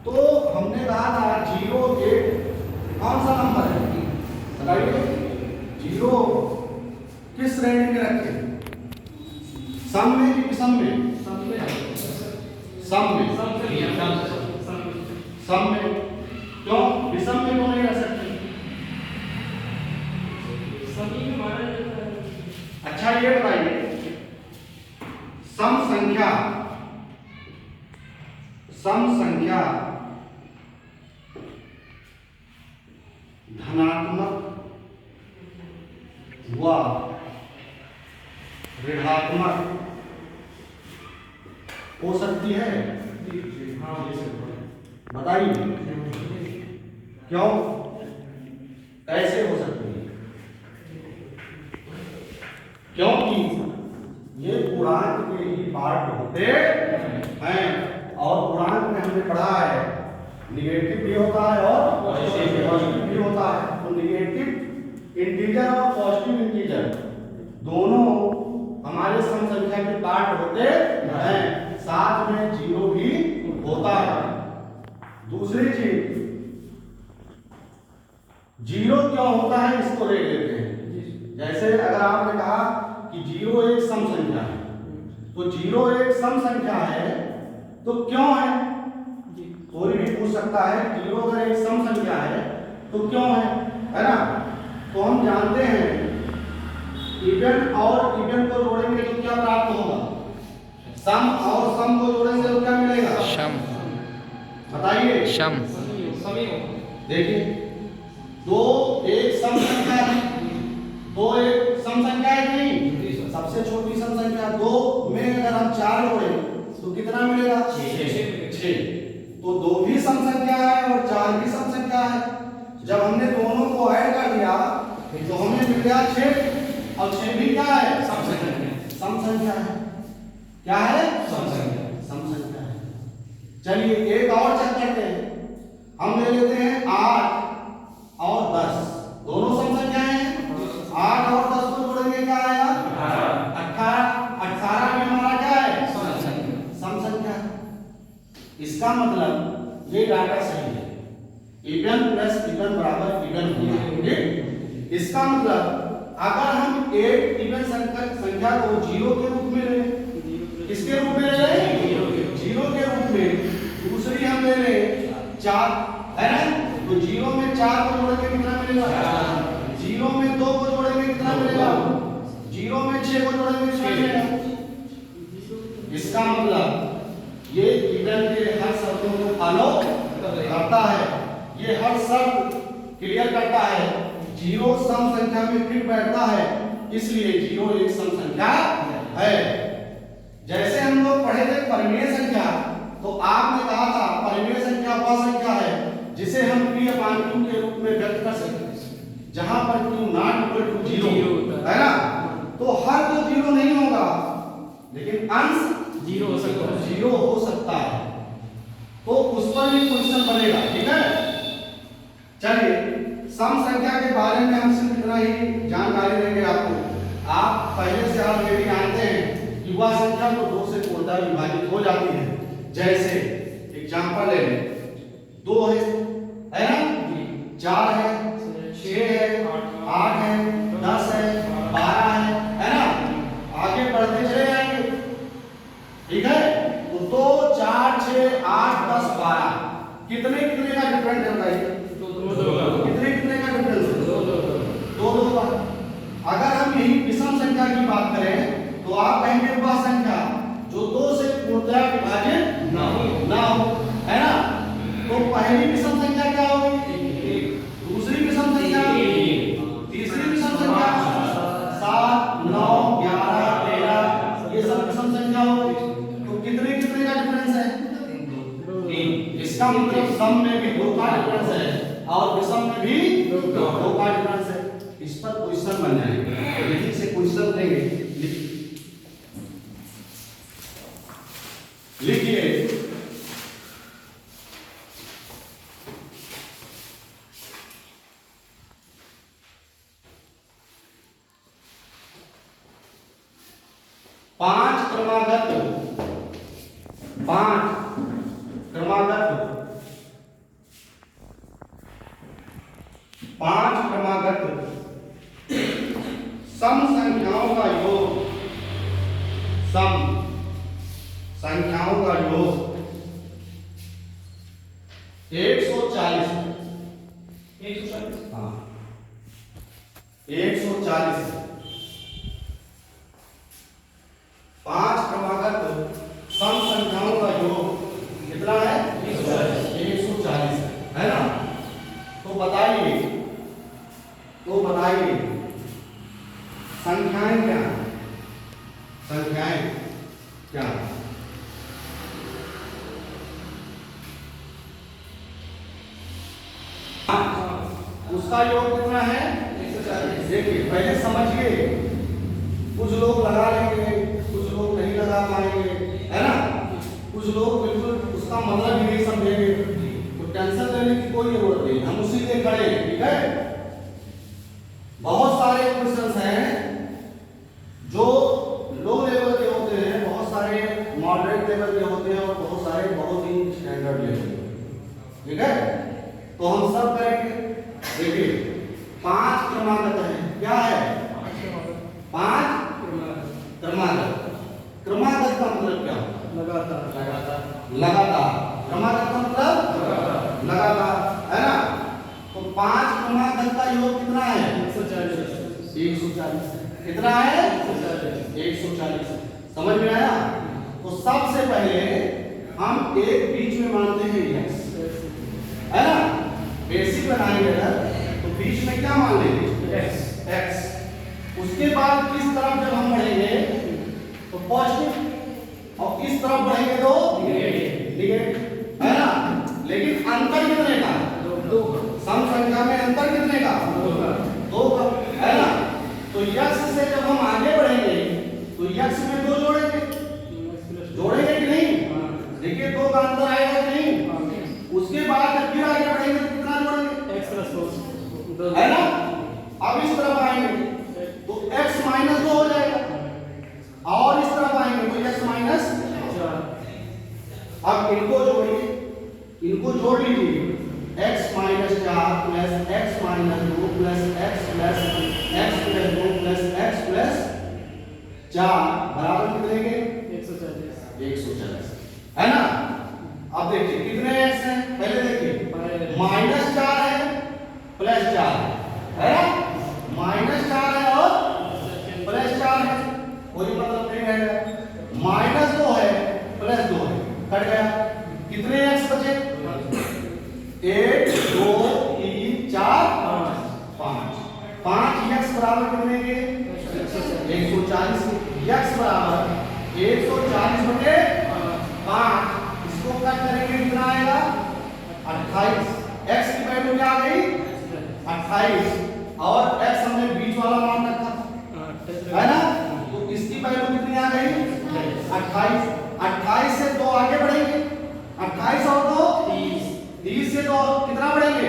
तो हमने कहा था 0 8 कौन सा नंबर है बताइए। 0 किस श्रेणी में रखें, सम में कि विषम में? सम में। सम में क्यों, विषम में क्यों नहीं रख सकते? अच्छा ये बताइए, सम संख्या धनात्मक व ऋणात्मक हो सकती है? बताइए क्यों, कैसे हो सकती है? क्योंकि ये पूर्णांक के ही पार्ट होते हैं, और पूर्णांक में हमने पढ़ा है निगेटिव भी होता है और पॉजिटिव भी होता है। तो निगेटिव इंटीजर और पॉजिटिव इंटीजर दोनों हमारे सम संख्या के पार्ट होते हैं, साथ में 0 भी होता है। दूसरी चीज, 0 क्यों होता है इसको देख लेते हैं। जैसे अगर आपने कहा कि 0 एक सम संख्या है, तो 0 एक सम संख्या है तो क्यों है? कोई भी पूछ सकता है 0 अगर एक सम संख्या है तो क्यों है ना? तो हम जानते हैं इवन और इवन को जोड़ेंगे तो क्या प्राप्त होगा? सम और सम को जोड़ेंगे तो क्या मिलेगा? सम। बताइए सम। देखिए, 2 एक सम संख्या है, 2 एक सम संख्या है कि नहीं? सबसे छोटी सम संख्या 2 में अगर हम 4 जोड़े तो कितना मिलेगा? 6। तो 2 भी सम संख्या है और 4 भी सम संख्या है। जब हमने दोनों को ऐड कर दिया तो हमें मिल गया 6, और 6 भी क्या है? सम संख्या है। क्या है? सम संख्या है। चलिए एक और चेक करते हैं, हम ले लेते हैं 8 और 10, दोनों सम संख्याएं हैं। 8 और 10 को जोड़ेंगे क्या आएगा? 18। 18 में हमारा क्या है? सम संख्या। इसका मतलब ये डाटा सही है, इवन प्लस इवन बराबर इवन होना है। इसका मतलब अगर हम एक इवन संख्या को 0 के रूप में लें, किसके रूप में ले लें? 0 के रूप में। दूसरी हम ले लें 4, है ना? तो 0 में 4 को जोड़ेंगे कितना मिलेगा? 0 में 2 को जोड़ेंगे कितना मिलेगा? 0 में 6 को जोड़ेंगे कितना मिलेगा? इसका मतलब ये इवन के हर शर्तों को फॉलो करता है, ये हर शर्त क्लियर करता है। 0 सम संख्या में फिट बैठता है, इसलिए 0 एक सम संख्या है। जैसे हम लोग पढ़े थे परिमेय संख्या, तो आपने कहा था परिमेय संख्या वह संख्या है जिसे हम P/Q के रूप में व्यक्त कर सकते हैं, जहां पर Q ≠ 0 है ना? तो हर तो 0 नहीं होगा, लेकिन अंश 0 हो सकता है, तो उस पर भी क्वेश्चन बनेगा। ठीक है, चलिए सम संख्या के बारे में हम सिर्फ इतना ही जानकारी देंगे आपको। आप पहले से ऑलरेडी जानते हैं कि वह संख्या तो 2 से पूर्णतः विभाजित हो जाती है। जैसे एग्जांपल ले लें, 2 है ना? 4 है, 6 है, 8 है, 10 है, 12 है ना? आगे बढ़ते चले जाएंगे। ठीक है, तो 2 4 6 8 10 12 कितने का डिफरेंस है बताइए? कितने का डिफरेंस है? 2 का। अगर हम यही विषम संख्या की बात करें तो आप कहेंगे वह संख्या जो 2 से पूर्णतः विभाजित ना हो, है ना? तो पहली विषम संख्या क्या होगी? दूसरी विषम संख्या, तीसरी विषम संख्या, 7 9 11 13 ये सब विषम संख्या होगी। तो कितने का डिफरेंस है? 3। इसका मतलब सम में भी 2 का डिफरेंस है और विषम में भी 2 का डिफरेंस है। इस पर क्वेश्चन बन जाएगा, यदि से क्वेश्चन देंगे। लिखिए, पांच क्रमागत 5 क्रमागत सम संख्याओं का योग, सम संख्याओं का योग 140, हाँ 140 5 क्रमागत सम संख्याओं का योग कितना है? 140 है ना। तो बताइए संख्याएं क्या हैं? संख्याएं क्या हैं? उसका योग कितना है? 140। देखिए पहले समझिए, कुछ लोग लगा लेंगे, कुछ लोग नहीं लगा पाएंगे, है ना। कुछ लोग बिल्कुल उसका मतलब ही नहीं समझेंगे, तो टेंशन लेने की कोई जरूरत नहीं, हम उसी लिए खड़े हैं, ठीक है। बहुत सारे क्वेश्चंस हैं जो लो लेवल के होते हैं, बहुत सारे मॉडरेट लेवल के होते हैं, और बहुत सारे बहुत ही स्टैंडर्ड लेवल के, ठीक है। तो हम सब करेंगे। देखिए 5 क्रमागत है, क्या है? 5 क्रमागत। क्रमागत का मतलब क्या होता है? लगातार। क्रमागत का मतलब लगातार, है ना। तो 5 क्रमागत का योग कितना है? 140। कितना है? 140। समझ में आया? तो सबसे पहले हम एक बीच में मानते हैं x, है ना। बेसिक बनाएंगे तो बीच में क्या मान लेंगे? x। उसके बाद किस तरफ जब हम बढ़ेंगे तो पॉजिटिव, और किस तरफ बढ़ेंगे तो नेगेटिव, है ना। लेकिन अंतर कितने का? 2। सम संख्या में अंतर कितने का? 2 का, है ना। तो x से जब हम आगे बढ़ेंगे तो x में 2 जोड़ेंगे कि नहीं? देखिए 2 का अंतर आएगा कि नहीं? उसके बाद जब फिर आगे बढ़ेंगे तो कितना जोड़ेंगे? x + 2, है ना। अब इस तरफ आएंगे तो x - 2 हो जाएगा, और इस तरफ आएंगे तो x - 4। अब इनको जोड़िए, इनको जोड़ लीजिए। x - 4 + x - 2 + x + 2 + x + 4 बराबर कितने के? 140, है ना। अब देखिए कितने x हैं? पहले देखिए -4 है +4 है ना। -4 है और +4 है, कोई मतलब नहीं रहेगा। -2 है +2 है, कट गया। कितने x बचे? 1 2 3 4 5। 5x बराबर कितने के? 140 के। x बराबर 140/5। इसको कट करेंगे कितना आएगा? 28। x की वैल्यू क्या आ गई? 28, और x हमने बीच वाला मान रखा था, है ना। तो इसकी वैल्यू कितनी आ गई? 28। 28 से 2 आगे बढ़ेंगे, 28 और 2 30। 30 से 2 कितना बढ़ेंगे?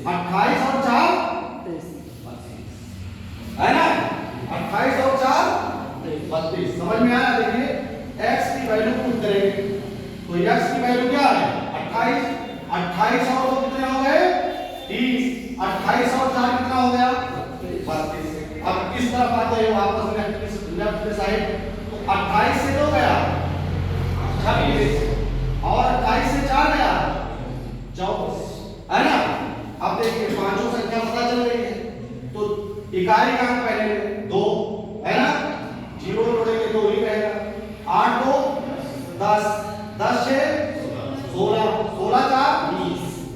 28 और 4 है ना। 28 और 4 32। समझ में आया? देखिए x की वैल्यू पुट करेंगे तो x की वैल्यू क्या है? 28। 28 और 2 कितने हो गए? 30। 28 और 4 कितना हो गया? 32। अब किस तरफ आते हैं वापस लेफ्ट साइड, तो 28 से 2 गया 26, और 28 से 4 गया 24, है ना। अब देखिए पांचों संख्या पता चल रही है, तो इकाई का अंक पहले 2, है ना। 0 जोड़ेंगे 2 ही रहेगा। 8 2 10, 10 6 16, 16 4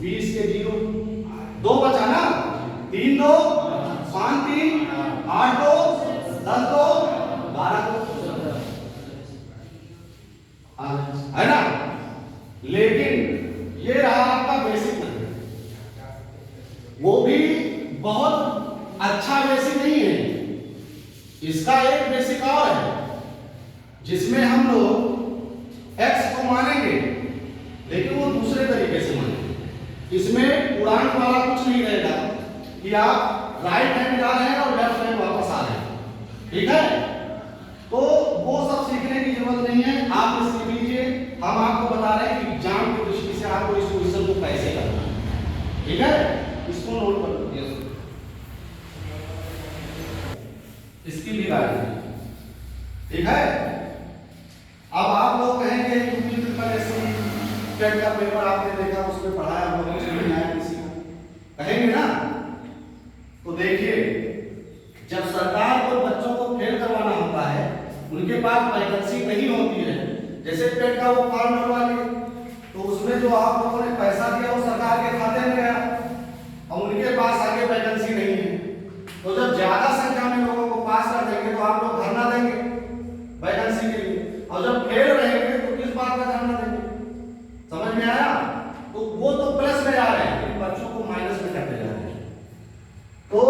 20 के 0, 2 बचा ना। 3 2 5 3 8 2 10 2 12 2, है ना। लेकिन ये रहा आपका बेसिक मेथड, वो भी बहुत अच्छा बेसिक नहीं है। इसका एक बेसिक और है जिसमें हम लोग x को मानेंगे, लेकिन वो दूसरे तरीके से मानेंगे। इसमें पूर्णांक वाला कुछ नहीं रहेगा कि आप राइट हैंड जा रहे हैं और लेफ्ट हैंड वापस आ रहे हैं, ठीक है। तो वो सब सीखने की जरूरत नहीं है, आप सीख लीजिए। हम आपको बता रहे हैं कि एग्जाम की दृष्टि से आपको इस क्वेश्चन को कैसे करना है, ठीक है। इसको नोट कर लीजिए। पेपर आपने देखा, उसमें पढ़ाया, हम लोग कुछ नहीं आया किसी का, कहेंगे ना? तो देखिए, जब सरकार को बच्चों को फेल करवाना होता है, उनके पास वैकेंसी नहीं होती है, जैसे पेट का वो फॉर्म भरवा लिए, तो उसमें जो आप लोगों ने पैसा दिया वो सरकार के खाते में गया, और उनके पास आगे वैकेंसी नहीं है। तो जब ज्यादा संख्या में लोगों को पास कर देंगे तो आप लोग धरना देंगे वैकेंसी के लिए, और जब फेल रहेंगे तो किस बात का धरना देंगे? समझ में आया? तो वो तो प्लस में जा रहे हैं, इन बच्चों को माइनस में करते जा रहे हैं। तो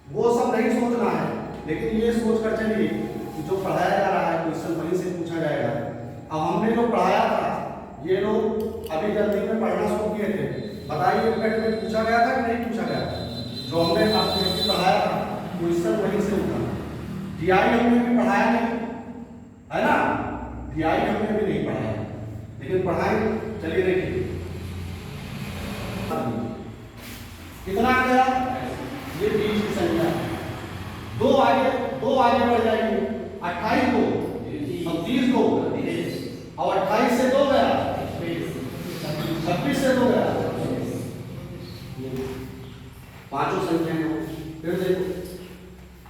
वो सब नहीं सोचना है, लेकिन ये सोच कर चलिए कि जो पढ़ाया जा रहा है क्वेश्चन वहीं से पूछा जाएगा। अब हमने जो पढ़ाया था, ये लोग अभी जल्दी में पढ़ना शुरू किए थे, बताइए पेट में पूछा गया था कि नहीं पूछा गया था? जो हमने आपको पढ़ाया था क्वेश्चन वहीं से उठा। DI हमने भी पढ़ाया नहीं है ना, DI हमने भी नहीं पढ़ाया, लेकिन पढ़ाएंगे। चलिए देखिए कितना आ गया, ये 20 की संख्या, दो आगे बढ़ जाएंगे, 28 को और 30 को, और 28 से 2 गया, 26 से 2 गया, पांचों संख्या में। फिर देखो,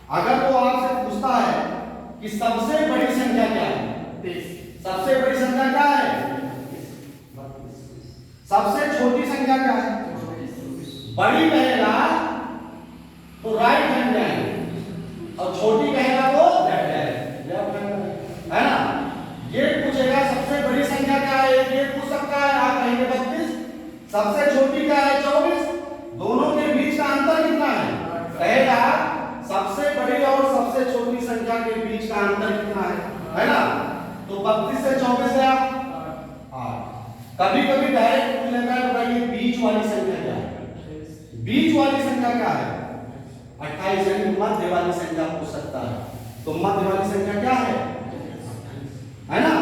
अगर वो आपसे पूछता है कि सबसे बड़ी संख्या क्या है, सबसे बड़ी संख्या क्या है, सबसे छोटी संख्या क्या है, बड़ी कहेगा तो राइट हैंड जाएंगे, और छोटी कहेगा तो लेफ्ट हैंड, है ना? ये पूछेगा सबसे बड़ी संख्या क्या है, ये पूछ सकता है, आप कहेंगे 32, सबसे छोटी क्या है 24, दोनों के बीच का अंतर कितना है, कहेगा सबसे बड़ी और सबसे छोटी संख्या के बीच का अंतर कितना है ना? तो 32 से 24 गया 8। कभी कभी डायरेक्ट पूछ लेता है बताइए बीच वाली संख्या क्या है, बीच वाली संख्या क्या है, 28, यानी मध्य वाली संख्या पूछ सकता है। तो मध्य वाली संख्या क्या है ना?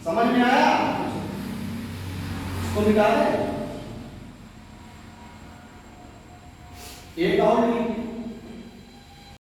समझ में आया? इसको निकालें।